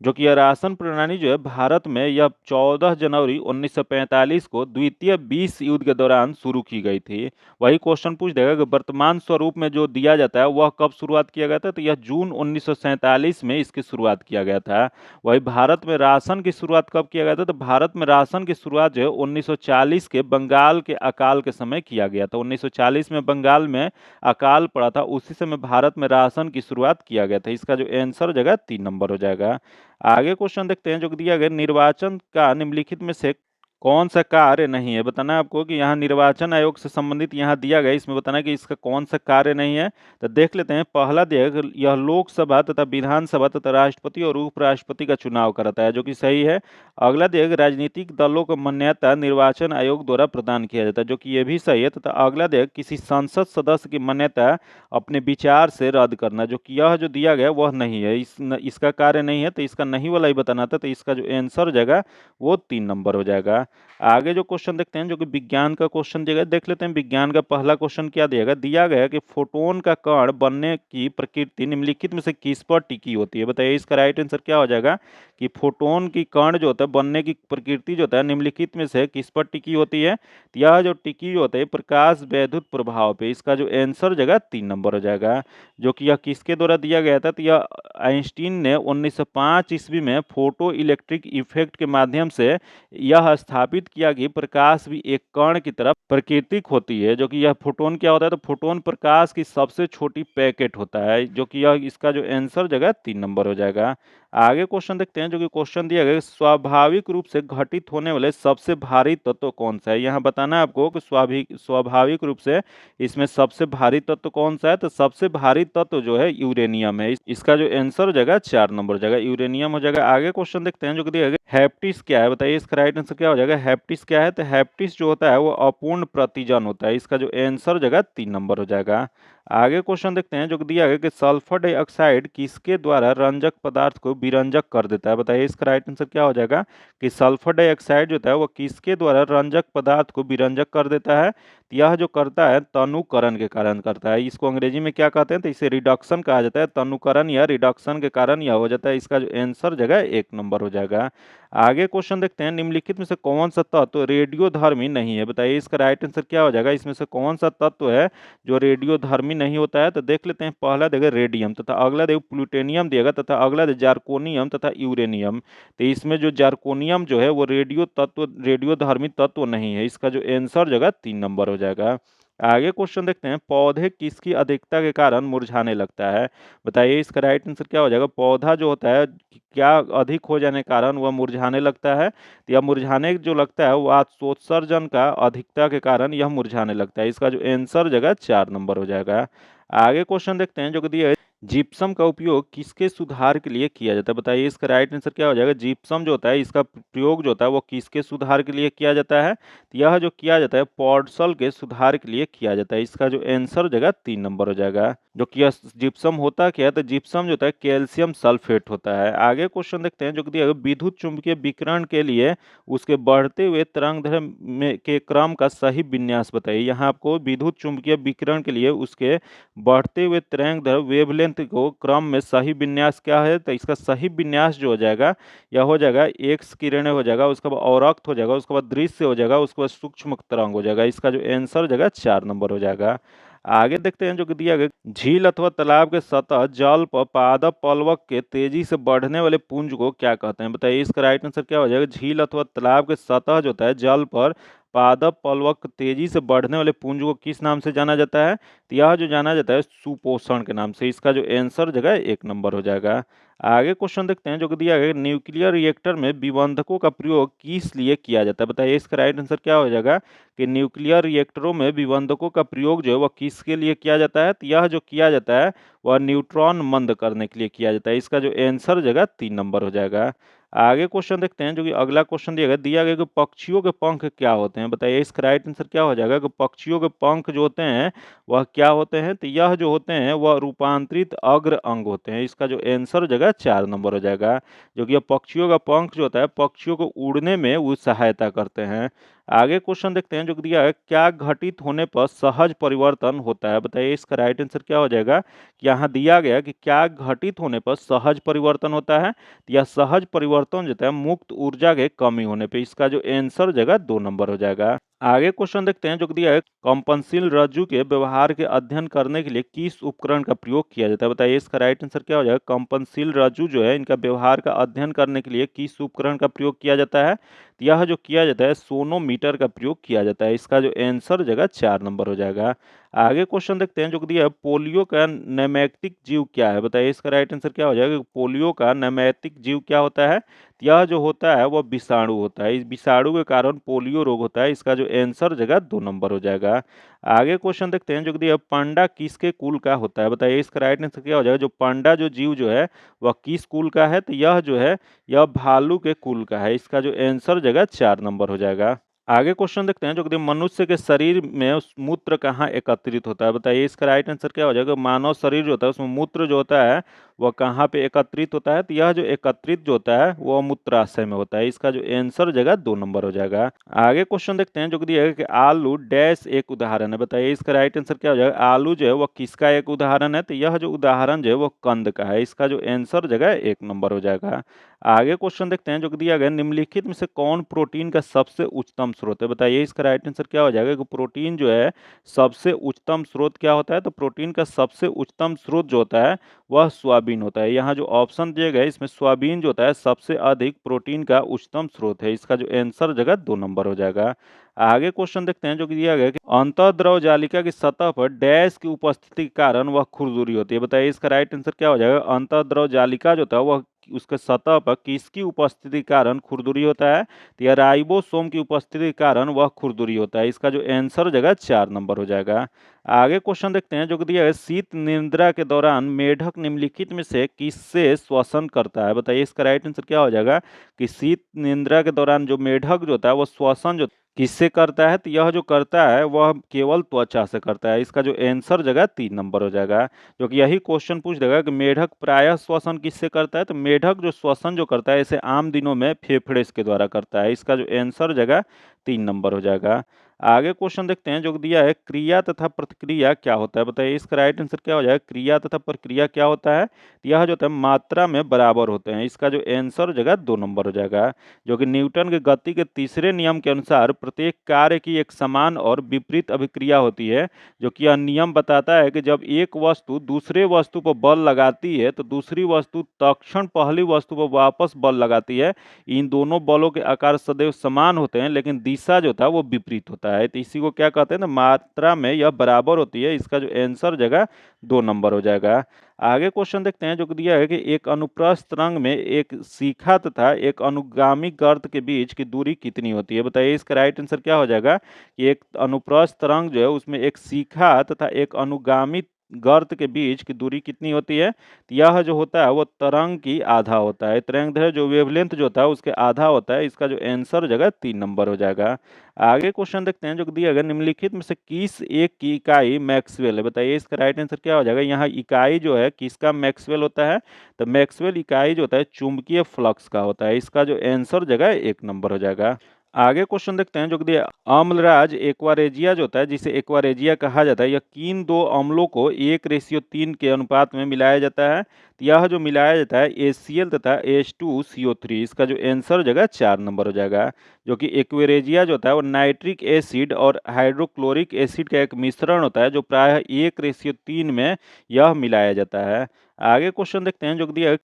जो कि यह राशन प्रणाली जो है भारत में यह 14 जनवरी 1945 को द्वितीय विश्व युद्ध के दौरान शुरू की गई थी। वही क्वेश्चन पूछ देगा कि वर्तमान स्वरूप में जो दिया जाता है वह कब शुरुआत किया गया था। तो यह जून 1947 में इसकी शुरुआत किया गया था। वही भारत में राशन की शुरुआत कब किया गया था। तो भारत में राशन की शुरुआत जो है 1940 के बंगाल के अकाल के समय किया गया था। 1940 में बंगाल में अकाल पड़ा था, उसी समय भारत में राशन की शुरुआत किया गया था। इसका जो आंसर जगह 3 नंबर हो जाएगा। आगे क्वेश्चन देखते हैं जो कि दिया गया निर्वाचन का निम्नलिखित में से कौन सा कार्य नहीं है। बताना है आपको कि यहाँ निर्वाचन आयोग से संबंधित यहाँ दिया गया, इसमें बताना है कि इसका कौन सा कार्य नहीं है। तो देख लेते हैं, पहला दिया है कि यह लोकसभा तथा विधानसभा तथा राष्ट्रपति और उपराष्ट्रपति का चुनाव कराता है, जो कि सही है। अगला दिया है कि राजनीतिक दलों को मान्यता निर्वाचन आयोग द्वारा प्रदान किया जाता है, जो कि यह भी सही है। तथा अगला दिया है किसी संसद सदस्य की मान्यता अपने विचार से रद्द करना, जो कि यह जो दिया गया वह नहीं है, इसका कार्य नहीं है। तो इसका नहीं वाला ही बताना था। तो इसका जो आंसर हो जाएगा वो 3 नंबर हो जाएगा। आगे जो क्वेश्चन देखते हैं जो कि विज्ञान का क्वेश्चन दिया गया, देख लेते हैं विज्ञान का पहला क्वेश्चन क्या दिया गया कि फोटोन का कण बनने की प्रकृति निम्नलिखित में से किस पर टिकी होती है। बताइए इसका राइट आंसर क्या हो जाएगा कि फोटोन की कण जो होता है बनने की प्रकृति जो होता है निम्नलिखित में से किस पर टिकी होती है। तो यह जो टिकी होता है प्रकाश वैद्युत प्रभाव पे। इसका जो आंसर हो जाएगा 3 नंबर हो जाएगा। जो कि यह किसके द्वारा दिया गया था। तो यह आइंस्टीन ने 1905 ईस्वी में फोटो इलेक्ट्रिक इफेक्ट के माध्यम से यह स्थापित किया कि प्रकाश भी एक कण की तरफ प्राकृतिक होती है। जो कि यह फोटोन क्या होता है। तो फोटोन प्रकाश की सबसे छोटी पैकेट होता है। जो कि यह इसका जो आंसर जगह 3 नंबर हो जाएगा। आगे क्वेश्चन देखते हैं जो कि क्वेश्चन दिया गया स्वाभाविक रूप से घटित होने वाले सबसे भारी तत्व कौन सा है। यहाँ बताना है आपको कि स्वाभाविक रूप से इसमें सबसे भारी तत्व कौन सा है। तो सबसे भारी तत्व जो है यूरेनियम है। इसका जो आंसर हो जाएगा 4 नंबर हो जाएगा, यूरेनियम हो जाएगा। आगे क्वेश्चन देखते हैं जो कि दिया गया हेप्टिस क्या है। बताइए इसका राइट आंसर क्या हो जाएगा। हेप्टिस क्या है। तो हेप्टिस जो होता है वो अपूर्ण प्रतिजन होता है। इसका जो आंसर हो जाएगा 3 नंबर हो जाएगा। आगे क्वेश्चन देखते हैं जो कि दिया गया कि सल्फर डाइऑक्साइड किसके द्वारा रंजक पदार्थ को विरंजक कर देता है। बताइए इसका राइट आंसर क्या हो जाएगा कि सल्फर डाइऑक्साइड जो होता है वो किसके द्वारा रंजक पदार्थ को विरंजक कर देता है। तो यह जो करता है तनुकरण के कारण करता है। इसको अंग्रेजी में क्या कहते हैं। तो इसे रिडक्शन कहा जाता है। तनुकरण या रिडक्शन के कारण यह हो जाता है। इसका जो आंसर जगह 1 नंबर हो जाएगा। आगे क्वेश्चन देखते हैं, निम्नलिखित में से कौन सा तत्व रेडियोधर्मी नहीं है? बताइए इसका राइट आंसर क्या हो जाएगा? इसमें से कौन सा तत्व है जो रेडियोधर्मी नहीं होता है? तो देख लेते हैं, पहला देगा रेडियम, तथा अगला देगा प्लूटोनियम देगा, तथा अगला देगा जार्कोनियम तथा यूरेनियम। तो इसमें जो जार्कोनियम जो है वो रेडियोधर्मी तत्व नहीं है। इसका जो आंसर जगह 3 नंबर हो जाएगा। आगे क्वेश्चन देखते हैं, पौधे किसकी अधिकता के कारण मुरझाने लगता है? बताइए इसका राइट आंसर क्या हो जाएगा? पौधा जो होता है क्या अधिक हो जाने के कारण वह मुरझाने लगता है? तो यह मुरझाने जो लगता है वह सोत्सर्जन का अधिकता के कारण यह मुरझाने लगता है। इसका जो आंसर जगह 4 नंबर हो जाएगा। आगे क्वेश्चन देखते हैं जो कि दिया है, जिप्सम का उपयोग किसके सुधार के लिए किया जाता है? बताइए इसका राइट आंसर क्या हो जाएगा? जिप्सम जो होता है इसका प्रयोग जो होता है वो किसके सुधार के लिए किया जाता है? तो यह जो किया जाता है पॉडसल के सुधार के लिए किया जाता है। इसका जो आंसर जगह 3 नंबर हो जाएगा। जो कि यह जिप्सम होता क्या है? तो जिप्सम जो होता है कैल्शियम सल्फेट होता है। आगे क्वेश्चन देखते हैं जो कि दिया है, विद्युत चुम्बकीय विकिरण के लिए उसके बढ़ते हुए तरंगदैर्घ्य में के क्रम का सही विन्यास बताइए। यहाँ आपको विद्युत चुम्बकीय विकिरण के लिए उसके बढ़ते हुए तरंगदैर्घ्य वेवलेंथ को क्रम में सही विन्यास क्या है? तो इसका सही विन्यास जो हो जाएगा यह हो जाएगा एक्स किरणें हो जाएगा, उसके बाद औरक्त हो जाएगा, उसके बाद दृश्य हो जाएगा, उसके बाद सूक्ष्म तरंग हो जाएगा। इसका जो आंसर जगह 4 नंबर हो जाएगा। आगे देखते हैं जो कि दिया गया, झील अथवा तालाब के सतह जल पर पादप पलवक के तेजी से बढ़ने वाले पुंज को क्या कहते हैं? बताइए इसका राइट आंसर क्या हो जाएगा? झील अथवा तालाब के सतह जो होता है जल पर पादप पलवक तेजी से बढ़ने वाले पुंज को किस नाम से जाना जाता है? तो यह जो जाना जाता है सुपोषण के नाम से। इसका जो आंसर जगह 1 नंबर हो जाएगा। आगे क्वेश्चन देखते हैं जो कि दिया गया, न्यूक्लियर रिएक्टर में विबंधकों का प्रयोग किस लिए किया जाता है? बताइए इसका राइट आंसर क्या हो जाएगा? कि न्यूक्लियर रिएक्टरों में विबंधकों का प्रयोग जो है वह किसके लिए किया जाता है? तो यह जो किया जाता है वह न्यूट्रॉन मंद करने के लिए किया जाता है। इसका जो आंसर जगह 3 नंबर हो जाएगा। आगे क्वेश्चन देखते हैं जो कि अगला क्वेश्चन दिया गया कि पक्षियों के पंख क्या होते हैं? बताइए इसका राइट आंसर क्या हो जाएगा? कि पक्षियों के पंख जो होते हैं वह क्या होते हैं? तो यह जो होते हैं वह रूपांतरित अग्र अंग होते हैं। इसका जो आंसर जगह 4 नंबर हो जाएगा। जो कि यह पक्षियों का पंख जो होता है पक्षियों को उड़ने में वो सहायता करते हैं। आगे क्वेश्चन देखते हैं जो कि दिया है, क्या घटित होने पर सहज परिवर्तन होता है? बताइए इसका राइट आंसर क्या हो जाएगा? यहाँ दिया गया कि क्या घटित होने पर सहज परिवर्तन होता है? या सहज परिवर्तन जो है मुक्त ऊर्जा के कमी होने पे। इसका जो आंसर जगह 2 नंबर हो जाएगा। आगे क्वेश्चन देखते हैं जो कि दिया है, कंपनशील रज्जु के व्यवहार के अध्ययन करने के लिए किस उपकरण का प्रयोग किया जाता है? बताइए इसका राइट आंसर क्या हो जाएगा? कंपनशील रज्जु जो है इनका व्यवहार का अध्ययन करने के लिए किस उपकरण का प्रयोग किया जाता है? तो यह जो किया जाता है सोनोमीटर का प्रयोग किया जाता है। इसका जो आंसर जगह 4 नंबर हो जाएगा। आगे क्वेश्चन देखते हैं जो कि दिया है, पोलियो का नैमेटिक जीव क्या है? बताइए इसका राइट आंसर क्या हो जाएगा? पोलियो का नैमेटिक जीव क्या होता है? यह जो होता है वह विषाणु होता है। इस विषाणु के कारण पोलियो रोग होता है। इसका जो आंसर जगह 2 नंबर हो जाएगा। आगे क्वेश्चन देखते हैं जो कि दिया, पांडा किसके कुल का होता है? बताइए इसका राइट आंसर क्या हो जाएगा? जो पांडा जो जीव जो है वह किस कुल का है? तो यह जो है यह भालू के कुल का है। इसका जो आंसर जगह 4 नंबर हो जाएगा। आगे क्वेश्चन देखते हैं जो कि मनुष्य के शरीर में मूत्र कहाँ एकत्रित होता है? बताइए इसका राइट आंसर क्या हो जाएगा? मानव शरीर जो होता है उसमें मूत्र जो होता है वह कहाँ पे एकत्रित होता है? तो यह जो एकत्रित जो होता है वह मूत्राशय में होता है। इसका जो आंसर जगह 2 नंबर हो जाएगा। आगे क्वेश्चन देखते हैं जो कि दिया है कि आलू डैश एक उदाहरण है। बताइए इसका राइट आंसर क्या हो जाएगा? आलू जो है वह किसका एक उदाहरण है? तो यह जो उदाहरण जो है वह कंद का है। इसका जो आंसर जगह 1 नंबर हो जाएगा। आगे क्वेश्चन देखते हैं जो कि दिया गया, निम्नलिखित में से कौन प्रोटीन का सबसे उच्चतम स्रोत है? बताइए इसका राइट आंसर क्या हो जाएगा? कि प्रोटीन जो है सबसे उच्चतम स्रोत क्या होता है? तो प्रोटीन का सबसे उच्चतम स्रोत जो होता है वह सोयाबीन होता है। यहाँ जो ऑप्शन दिए गए इसमें सोयाबीन जो होता है सबसे अधिक प्रोटीन का उच्चतम स्रोत है। इसका जो आंसर जगह 2 नंबर हो जाएगा। आगे क्वेश्चन देखते हैं जो कि दिया गया कि अंतःद्रव जालिका की सतह पर डैश की उपस्थिति के कारण वह खुरदुरी होती है। बताइए इसका राइट आंसर क्या हो जाएगा? अंतःद्रव जालिका जो था वह उसके सतह पर किसकी उपस्थिति के कारण खुरदुरी होता है? तो यह राइबोसोम की उपस्थिति के कारण वह खुरदुरी होता है। इसका जो आंसर जगह 4 नंबर हो जाएगा। आगे क्वेश्चन देखते हैं जो कि दिया है, शीत निद्रा के दौरान मेढक निम्नलिखित में से किससे श्वसन करता है? बताइए इसका राइट आंसर क्या हो जाएगा? कि शीत निद्रा के दौरान जो मेढक जो होता है वह श्वसन जो किससे करता है? तो यह जो करता है वह केवल त्वचा से करता है। इसका जो आंसर जगह 3 नंबर हो जाएगा। जो कि यही क्वेश्चन पूछ देगा कि मेढक प्रायः श्वसन किससे करता है? तो मेढक जो श्वसन जो करता है इसे आम दिनों में फेफड़े के द्वारा करता है। इसका जो आंसर जगह 3 नंबर हो जाएगा। आगे क्वेश्चन देखते हैं जो दिया है, क्रिया तथा प्रतिक्रिया क्या होता है? बताइए इसका राइट आंसर क्या हो जाएगा? क्रिया तथा प्रक्रिया क्या होता है? तो यह जो होता है मात्रा में बराबर होते हैं। इसका जो आंसर हो जाएगा 2 नंबर हो जाएगा। जो कि न्यूटन के गति के तीसरे नियम के अनुसार प्रत्येक कार्य की एक समान और विपरीत अभिक्रिया होती है। जो कि यह नियम बताता है कि जब एक वस्तु दूसरे वस्तु पर बल लगाती है तो दूसरी वस्तु तत्क्षण पहली वस्तु पर वापस बल लगाती है। इन दोनों बलों के आकार सदैव समान होते हैं लेकिन दिशा जो था वो विपरीत होता है। तो इसी को क्या कहते हैं ना, मात्रा में यह बराबर होती है। इसका जो आंसर जगह 2 नंबर हो जाएगा। आगे क्वेश्चन देखते हैं जो कि दिया है कि एक अनुप्रस्थ तरंग में एक शिखा तथा एक अनुगामी गर्त के बीच की दूरी कितनी होती है? बताइए इसका राइट आंसर क्या हो जाएगा कि एक अनुप्रस्थ तरंग जो है उसमें एक शिखा तथा एक अनुगामी गर्त के बीच की दूरी कितनी होती है? तो यह जो होता है वो तरंग की आधा होता है। तरंगदैर्घ्य जो वेवलेंथ जो होता है उसके आधा होता है। इसका जो आंसर हो जाएगा 3 नंबर हो जाएगा। आगे क्वेश्चन देखते हैं जो दिया गया, निम्नलिखित में से किस एक की इकाई मैक्सवेल है? बताइए इसका राइट आंसर क्या हो जाएगा? यहाँ इकाई जो है किसका मैक्सवेल होता है? तो मैक्सवेल इकाई जो होता है चुंबकीय फ्लक्स का होता है। इसका जो आंसर जगह 1 नंबर हो जाएगा। आगे क्वेश्चन देखते हैं जो कि दिया, अम्लराज एक्वारेजिया जो होता है जिसे एक्वारेजिया कहा जाता है, यह किन दो अम्लों को 1:3 के अनुपात में मिलाया जाता है? तो यह जो मिलाया जाता है HCl तथा H2CO3। इसका जो आंसर हो जाएगा 4 नंबर हो जाएगा। जो कि एक्वेरेजिया जो होता है वो नाइट्रिक एसिड और हाइड्रोक्लोरिक एसिड का एक मिश्रण होता है जो प्रायः 1:3 में यह मिलाया जाता है। आगे क्वेश्चन देखते हैं जो कि दिया है,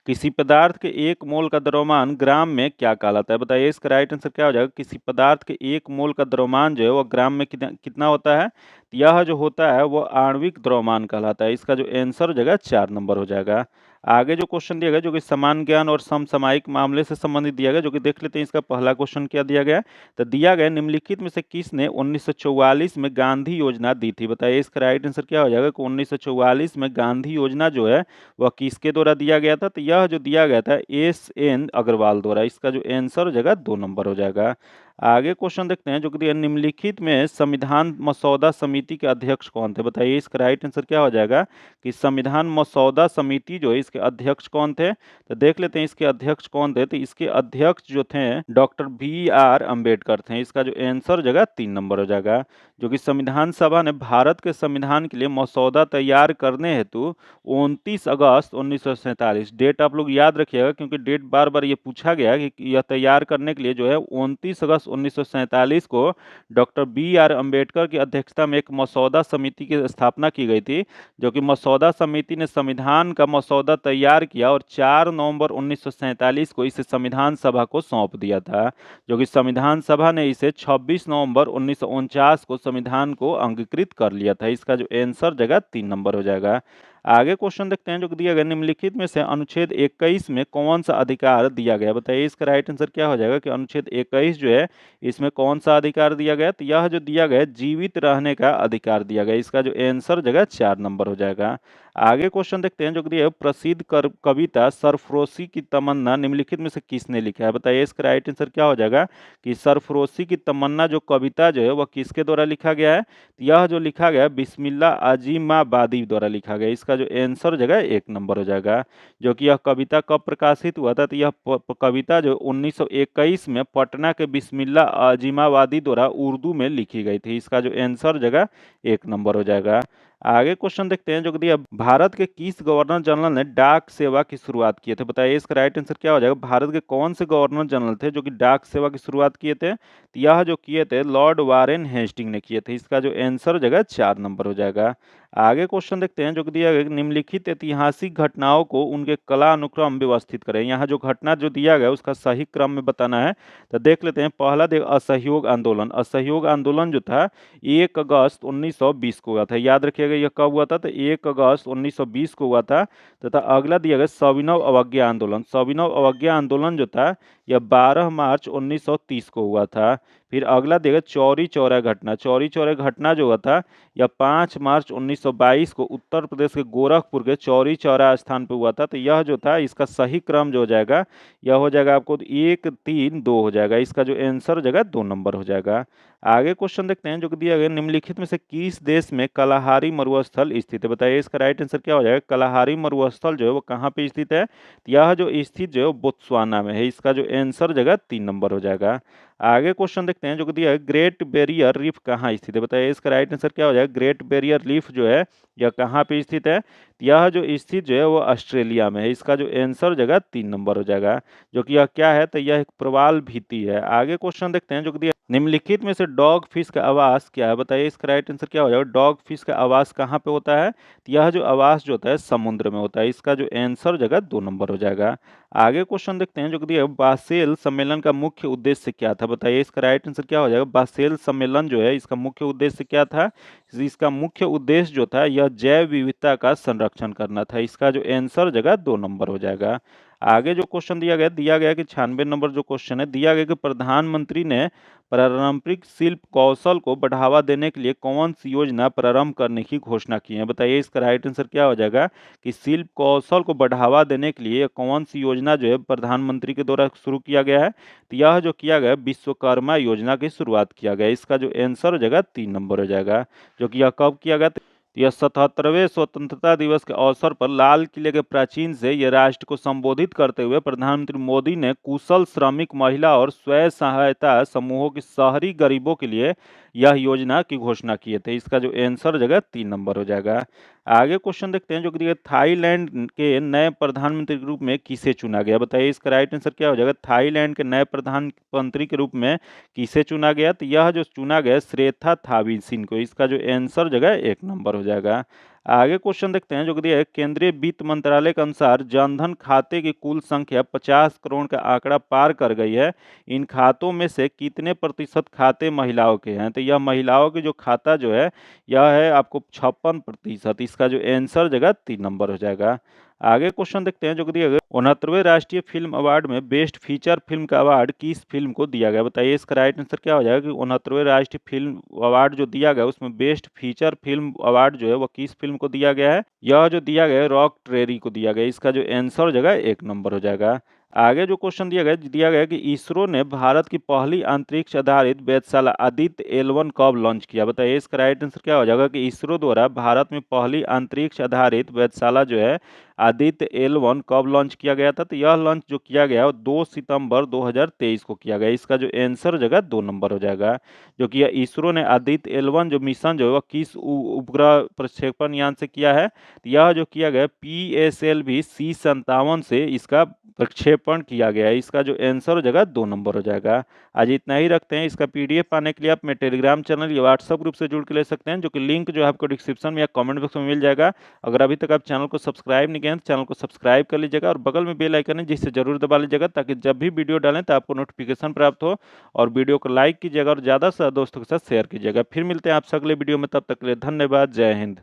किसी पदार्थ के 1 मोल का द्रव्यमान ग्राम में क्या कहलाता है? बताइए इसका राइट आंसर क्या हो जाएगा? किसी पदार्थ के 1 मोल का द्रव्यमान जो है वो ग्राम में कितना कितना होता है? तो यह जो होता है वो आणविक द्रव्यमान कहलाता है। इसका जो आंसर हो जाएगा 4 नंबर हो जाएगा। आगे जो क्वेश्चन दिया गया जो कि समान ज्ञान और समसामयिक मामले से संबंधित दिया गया, जो कि देख लेते हैं इसका पहला क्वेश्चन क्या दिया गया है। तो दिया गया, निम्नलिखित में से किसने 1944 में गांधी योजना दी थी? बताइए इसका राइट आंसर क्या हो जाएगा कि 1944 में गांधी योजना जो है वह किसके द्वारा दिया गया था? तो यह जो दिया गया था SN अग्रवाल द्वारा। इसका जो आंसर हो जाएगा 2 नंबर हो जाएगा। आगे क्वेश्चन देखते हैं जो कि दिया, निम्नलिखित में संविधान मसौदा समिति के अध्यक्ष कौन थे? बताइए इसका राइट आंसर क्या हो जाएगा कि संविधान मसौदा समिति जो है इसके अध्यक्ष कौन थे? तो देख लेते हैं इसके अध्यक्ष कौन थे। तो इसके अध्यक्ष जो थे डॉक्टर BR अम्बेडकर थे। इसका जो आंसर हो जाएगा 3 नंबर हो जाएगा। जो कि संविधान सभा ने भारत के संविधान के लिए मसौदा तैयार करने हेतु 29 अगस्त 1947 डेट आप लोग याद रखिएगा क्योंकि डेट बार बार ये पूछा गया है कि यह तैयार करने के लिए जो है 29 अगस्त 1947 को डॉक्टर BR अम्बेडकर की अध्यक्षता में एक मसौदा समिति की स्थापना की गई थी। जो कि मसौदा समिति ने संविधान का मसौदा तैयार किया और 4 नवंबर 1947 को इसे संविधान सभा को सौंप दिया था। जो कि संविधान सभा ने इसे 26 नवंबर 1949 को संविधान को अंगीकृत कर लिया था। इसका जो आंसर जगह 3 नंबर हो जाएगा। आगे क्वेश्चन देखते हैं जो कि दिया गया, निम्नलिखित में से अनुच्छेद 21 में कौन सा अधिकार दिया गया? बताइए इसका राइट आंसर क्या हो जाएगा कि अनुच्छेद 21 जो है इसमें कौन सा अधिकार दिया गया? तो यह जो दिया गया जीवित रहने का अधिकार दिया गया। इसका जो आंसर जगह 4 नंबर हो जाएगा। आगे क्वेश्चन देखते हैं जो कि दिया है, प्रसिद्ध कविता सरफरोशी की तमन्ना निम्नलिखित में से किसने लिखा है? बताइए इसका राइट आंसर क्या हो जाएगा कि सरफरोशी की तमन्ना जो कविता जो है वह किसके द्वारा लिखा गया है? यह जो लिखा गया बिस्मिल्लाह आजिमाबादी द्वारा लिखा गया। इसका जो आंसर जगह 1 नंबर हो जाएगा। जो कि यह कविता कब प्रकाशित हुआ था? तो यह कविता जो 1921 में पटना के बिस्मिल्लाह आजिमाबादी द्वारा उर्दू में लिखी गई थी। इसका जो आंसर जगह 1 नंबर हो जाएगा। आगे क्वेश्चन देखते हैं जो कि दिया, भारत के किस गवर्नर जनरल ने डाक सेवा की शुरुआत किए थे? बताइए इसका राइट आंसर क्या हो जाएगा? भारत के कौन से गवर्नर जनरल थे जो कि डाक सेवा की शुरुआत किए थे? तो यह जो किए थे लॉर्ड वारेन हेस्टिंग ने किए थे। इसका जो आंसर जगह 4 नंबर हो जाएगा। आगे क्वेश्चन देखते हैं जो कि दिया गया, निम्नलिखित ऐतिहासिक घटनाओं को उनके कला अनुक्रम व्यवस्थित करें। यहाँ जो घटना जो दिया गया उसका सही क्रम में बताना है। तो देख लेते हैं, पहला देख असहयोग आंदोलन। असहयोग आंदोलन जो था 1 अगस्त 1920 को हुआ था। याद रखिएगा यह कब हुआ था? तो 1 अगस्त 1920 को हुआ था। तथा अगला दिया गया सविनय अवज्ञा आंदोलन। सविनय अवज्ञा आंदोलन जो था यह 12 मार्च 1930 को हुआ था। फिर अगला देगा चौरी चौरा घटना। चौरी चौरा घटना जो हुआ था यह 5 मार्च 1922 को उत्तर प्रदेश के गोरखपुर के चौरी चौरा स्थान पर हुआ था। तो यह जो था इसका सही क्रम जो हो जाएगा यह हो जाएगा आपको 1 3 2 हो जाएगा। इसका जो आंसर हो जाएगा 2 नंबर हो जाएगा। आगे क्वेश्चन देखते हैं जो कि दिया गया, निम्नलिखित में से किस देश में कलाहारी मरुस्थल स्थित है? बताइए इसका राइट आंसर क्या हो जाएगा? कलाहारी मरुस्थल जो है वो कहाँ पे स्थित है? यह जो स्थित जो है बोत्सवाना में है। इसका जो आंसर हो जाएगा 3 नंबर हो जाएगा। आगे क्वेश्चन देखते हैं जो कि दिया है, ग्रेट बैरियर रीफ कहाँ स्थित है? बताइए इसका राइट आंसर क्या हो जाएगा। ग्रेट बैरियर रीफ जो है यह कहाँ पे स्थित है? यह जो स्थित जो है वो ऑस्ट्रेलिया में है। इसका जो आंसर हो जाएगा 3 नंबर हो जाएगा। जो कि यह क्या है? तो यह एक प्रवाल भीति है। आगे क्वेश्चन देखते हैं जो कि दिया, निम्नलिखित में से डॉग फिश का आवास क्या है? बताइए इसका राइट आंसर क्या हो जाएगा। डॉग फिश का आवास कहाँ पे होता है? तो यह जो आवास जो होता है समुद्र में होता है। इसका जो आंसर हो जाएगा 2 नंबर हो जाएगा। आगे क्वेश्चन देखते हैं जो कि दिया है, बासेल सम्मेलन का मुख्य उद्देश्य क्या था? बताइए इसका राइट आंसर क्या हो जाएगा। बासेल सम्मेलन जो है इसका मुख्य उद्देश्य क्या था? इसका मुख्य उद्देश्य जो था यह जैव विविधता का संरक्षण करना था। इसका जो आंसर हो जाएगा 2 नंबर हो जाएगा। आगे जो क्वेश्चन दिया गया कि 96 नंबर जो क्वेश्चन है, दिया गया कि प्रधानमंत्री ने पारंपरिक शिल्प कौशल को बढ़ावा देने के लिए कौन सी योजना प्रारंभ करने की घोषणा की है? बताइए इसका राइट आंसर क्या हो जाएगा कि शिल्प कौशल को बढ़ावा देने के लिए कौन सी योजना जो है प्रधानमंत्री के द्वारा शुरू किया गया है? तो यह जो किया गया विश्वकर्मा योजना की शुरुआत किया गया। इसका जो आंसर हो जाएगा 3 नंबर हो जाएगा। जो कि यह कब किया गया? यह 77वें स्वतंत्रता दिवस के अवसर पर लाल किले के प्राचीन से यह राष्ट्र को संबोधित करते हुए प्रधानमंत्री मोदी ने कुशल श्रमिक, महिला और स्वयं सहायता समूहों के शहरी गरीबों के लिए यह योजना की घोषणा किए थे। इसका जो आंसर हो जाएगा 3 नंबर हो जाएगा। आगे क्वेश्चन देखते हैं जो कि दिया है, थाईलैंड के नए प्रधानमंत्री के रूप में किसे चुना गया? बताइए इसका राइट आंसर क्या हो जाएगा। थाईलैंड के नए प्रधानमंत्री के रूप में किसे चुना गया? तो यह जो चुना गया श्रेथा थाविसिन को। इसका जो आंसर जगह 1 नंबर हो जाएगा। आगे क्वेश्चन देखते हैं जो कि दिया है, केंद्रीय वित्त मंत्रालय के अनुसार जनधन खाते की कुल संख्या 50 करोड़ का आंकड़ा पार कर गई है। इन खातों में से कितने प्रतिशत खाते महिलाओं के हैं? तो यह महिलाओं के जो खाता जो है यह है आपको 56%। इसका जो आंसर जगह 3 नंबर हो जाएगा। आगे क्वेश्चन देखते हैं जो कि दिया गया, 69वें राष्ट्रीय फिल्म अवार्ड में बेस्ट फीचर फिल्म का अवार्ड किस फिल्म को दिया गया? बताइए इसका राइट आंसर क्या हो जाएगा कि 69वें राष्ट्रीय फिल्म अवार्ड जो दिया गया उसमें बेस्ट फीचर फिल्म अवार्ड जो है वो किस फिल्म को दिया गया है? यह जो दिया गया है रॉक ट्रेरी को दिया गया। इसका जो आंसर हो जाएगा 1 नंबर हो जाएगा। आगे जो क्वेश्चन दिया गया कि इसरो ने भारत की पहली अंतरिक्ष आधारित वेधशाला आदित्य L1 कब लॉन्च किया? बताइए इसका राइट आंसर क्या हो जाएगा कि इसरो द्वारा भारत में पहली अंतरिक्ष आधारित वेधशाला जो है आदित्य L1 कब लॉन्च किया गया था? तो यह लॉन्च जो किया गया वो 2 सितंबर 2023 को किया गया। इसका जो आंसर हो जाएगा 2 नंबर हो जाएगा। जो कि यह इसरो ने आदित्य L1 जो मिशन जो है वह किस उपग्रह प्रक्षेपण यान से किया है? तो यह जो किया गया PSLV C57 से इसका प्रक्षेपण किया गया है। इसका जो आंसर हो जाएगा 2 नंबर हो जाएगा। आज इतना ही रखते हैं। इसका PDF पाने के लिए आप मेरे टेलीग्राम चैनल या व्हाट्सएप ग्रुप से जुड़ के ले सकते हैं, जो कि लिंक जो है आपको डिस्क्रिप्शन में या कमेंट बॉक्स में मिल जाएगा। अगर अभी तक आप चैनल को सब्सक्राइब नहीं किए हैं तो चैनल को सब्सक्राइब कर लीजिएगा और बगल में बेल आइकन है जिसे जरूर दबा लीजिएगा, ताकि जब भी वीडियो डालें तो आपको नोटिफिकेशन प्राप्त हो। और वीडियो को लाइक कीजिएगा और ज़्यादा से ज़्यादा दोस्तों के साथ शेयर कीजिएगा। फिर मिलते हैं आपसे अगले वीडियो में, तब तक के लिए धन्यवाद। जय हिंद।